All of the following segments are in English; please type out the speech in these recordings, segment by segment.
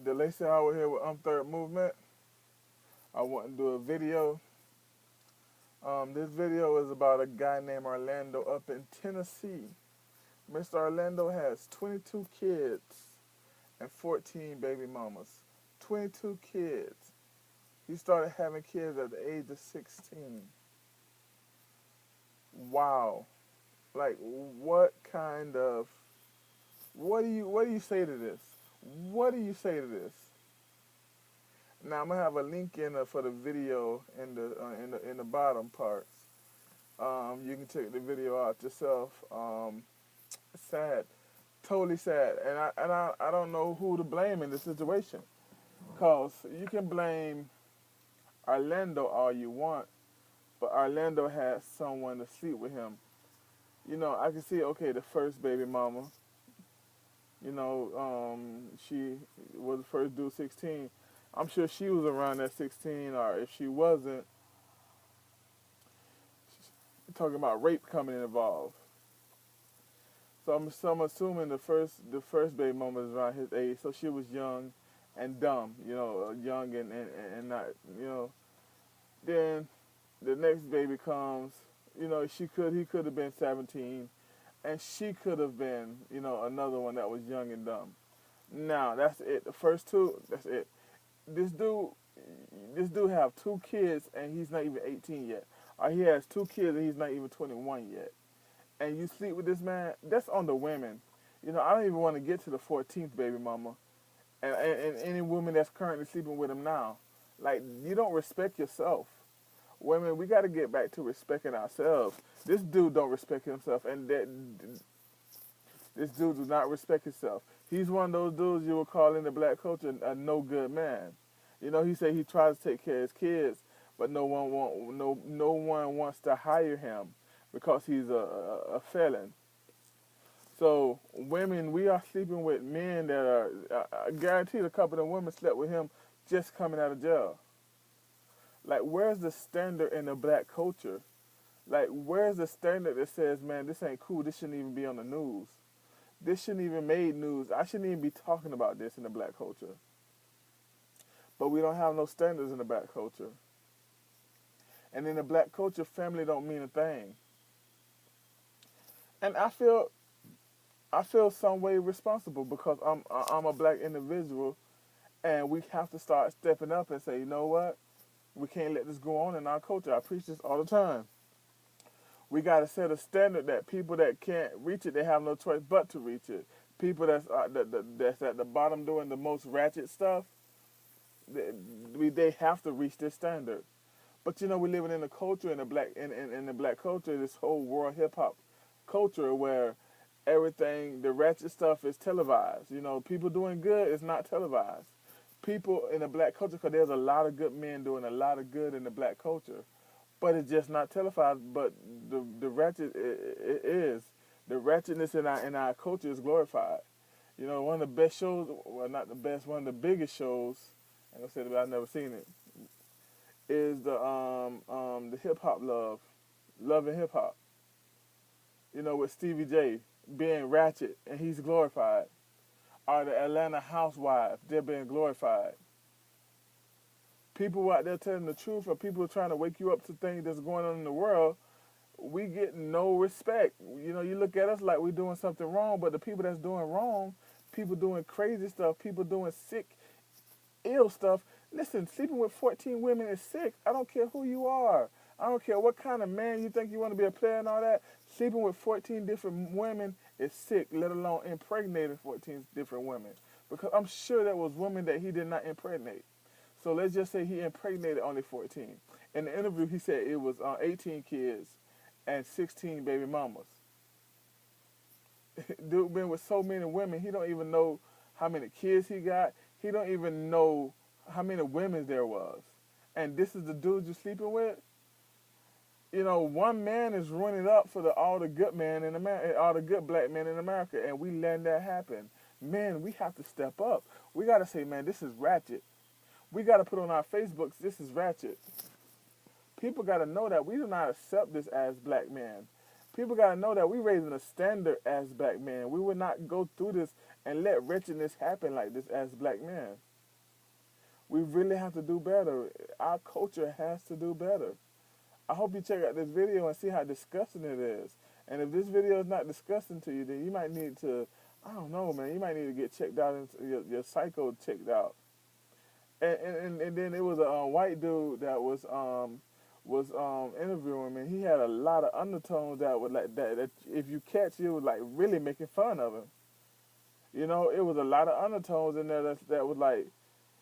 the Lacey Howard here with Third Movement. I want to do a video. This video is about a guy named Orlando up in Tennessee. Mr. Orlando has 22 kids and 14 baby mamas. 22 kids. He started having kids at the age of 16. Wow. Like, what do you say to this? What do you say to this? Now I'm gonna have a link in for the video in the bottom parts. You can check the video out yourself. Sad, totally sad, and I don't know who to blame in this situation, cause you can blame Orlando all you want, but Orlando had someone to sleep with him. You know, I can see, okay, the first baby mama. You know, she was the first dude 16. I'm sure she was around that 16, or if she wasn't, talking about rape coming involved. So I'm assuming the first baby mama is around his age, so she was young and dumb, you know, young and not, you know. Then the next baby comes, you know, he could have been 17, and she could have been, you know, another one that was young and dumb. Now that's it. The first two, that's it. This dude have 2 kids and he's not even 18 yet. Or he has 2 kids and he's not even 21 yet. And you sleep with this man, that's on the women. You know, I don't even want to get to the 14th baby mama and any woman that's currently sleeping with him now. Like, you don't respect yourself. Women, we got to get back to respecting ourselves. This dude don't respect himself, and this dude does not respect himself. He's one of those dudes you would call in the black culture a no good man. You know, he said he tries to take care of his kids, but no one wants to hire him because he's a felon. So women, we are sleeping with men that are guaranteed a couple of women slept with him just coming out of jail. Like, where's the standard in the black culture? Like, where's the standard that says, man, this ain't cool, this shouldn't even be on the news. This shouldn't even made news. I shouldn't even be talking about this in the black culture. But we don't have no standards in the black culture. And in the black culture, family don't mean a thing. And I feel some way responsible because I'm a black individual, and we have to start stepping up and say, you know what? We can't let this go on in our culture. I preach this all the time. We got to set a standard that people that can't reach it, they have no choice but to reach it. People that's at the bottom doing the most ratchet stuff, they have to reach this standard. But you know, we're living in a culture in the black culture, this whole world hip hop culture where everything, the ratchet stuff is televised. You know, people doing good is not televised. People in the black culture, because there's a lot of good men doing a lot of good in the black culture, but it's just not televised. But the ratchet it is. The ratchetness in our culture is glorified. You know, one of the best shows, well, not the best, one of the biggest shows, I'm gonna say that I've never seen it, is the hip hop Love and Hip Hop. You know, with Stevie J being ratchet and he's glorified. Or the Atlanta Housewives, they're being glorified. People out there telling the truth, or people trying to wake you up to things that's going on in the world, we get no respect. You know, you look at us like we're doing something wrong, but the people that's doing wrong, people doing crazy stuff, people doing sick, ill stuff. Listen, sleeping with 14 women is sick. I don't care who you are. I don't care what kind of man you think you want to be a player and all that. Sleeping with 14 different women is sick, let alone impregnating 14 different women. Because I'm sure there was women that he did not impregnate. So let's just say he impregnated only 14. In the interview, he said it was 18 kids and 16 baby mamas. Dude been with so many women, he don't even know how many kids he got. He don't even know how many women there was. And this is the dude you're sleeping with? You know, one man is running up for all the good men in America, all the good black men in America, and we letting that happen. Men, we have to step up. We got to say, man, this is ratchet. We got to put on our Facebooks, this is ratchet. People got to know that we do not accept this as black men. People got to know that we're raising a standard as black men. We would not go through this and let wretchedness happen like this as black men. We really have to do better. Our culture has to do better. I hope you check out this video and see how disgusting it is. And if this video is not disgusting to you, then you might need to, I don't know, man, you might need to get checked out, and your psycho checked out. And then it was a white dude that was interviewing me. He had a lot of undertones that would like that if you catch, you was like really making fun of him. You know, it was a lot of undertones in there that was like,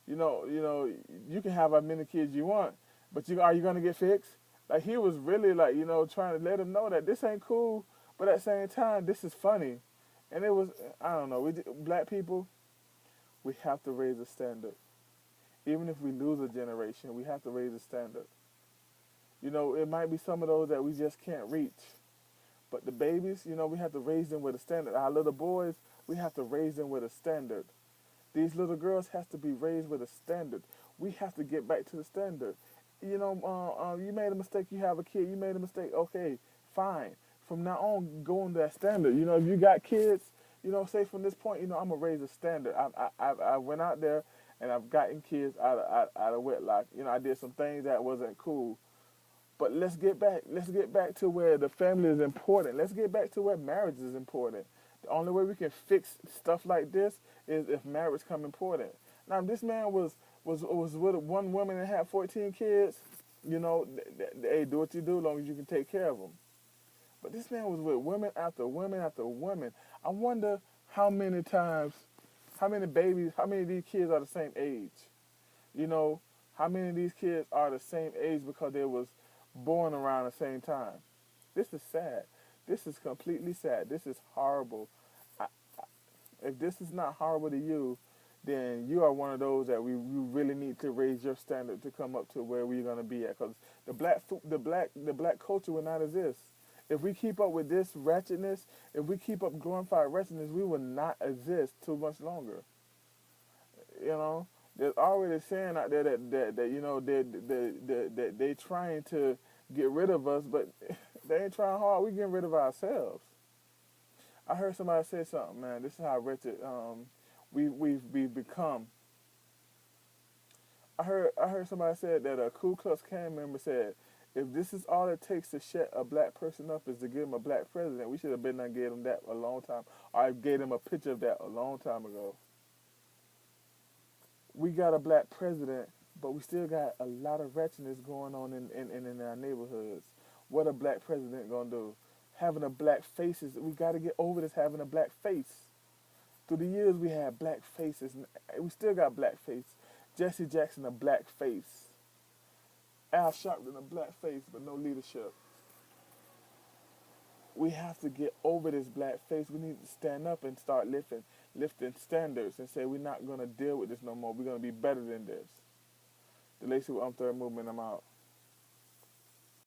you can have as many kids you want, but are you gonna get fixed? Like he was really like, trying to let him know that this ain't cool, but at the same time, this is funny. And it was, I don't know, black people, we have to raise the standard. Even if we lose a generation, we have to raise the standard. It might be some of those that we just can't reach. But the babies, we have to raise them with a standard. Our little boys, we have to raise them with a standard. These little girls have to be raised with a standard. We have to get back to the standard. You made a mistake, you have a kid, you made a mistake, okay, fine. From now on, go on that standard. If you got kids, say from this point, I'm going to raise a standard. I went out there and I've gotten kids out of wedlock. I did some things that wasn't cool. But let's get back. Let's get back to where the family is important. Let's get back to where marriage is important. The only way we can fix stuff like this is if marriage come important. Now, if this man was with one woman and had 14 kids, hey, do what you do as long as you can take care of them. But this man was with women after women after women. I wonder how many times, how many of these kids are the same age? How many of these kids are the same age because they was born around the same time? This is sad. This is completely sad. This is horrible. If this is not horrible to you, then you are one of those that we really need to raise your standard to come up to where we're going to be at. Because the black culture will not exist. If we keep up with this ratchetness, if we keep up glorified ratchetness, we will not exist too much longer. There's already saying out there that they trying to get rid of us, but they ain't trying hard. We getting rid of ourselves. I heard somebody say something, man. This is how wretched we've become. I heard somebody said that a Ku Klux Klan member said, if this is all it takes to shut a black person up is to give him a black president, we should have been done gave him that a long time. Or I gave him a picture of that a long time ago. We got a black president, but we still got a lot of wretchedness going on in our neighborhoods. What a black president gonna do? Having a black face we got to get over this having a black face. Through the years we had black faces. We still got black face. Jesse Jackson a black face. Al Sharpton a black face, but no leadership. We have to get over this black face. We need to stand up and start lifting standards and say we're not going to deal with this no more. We're going to be better than this. The Lacey with Third Movement, I'm out.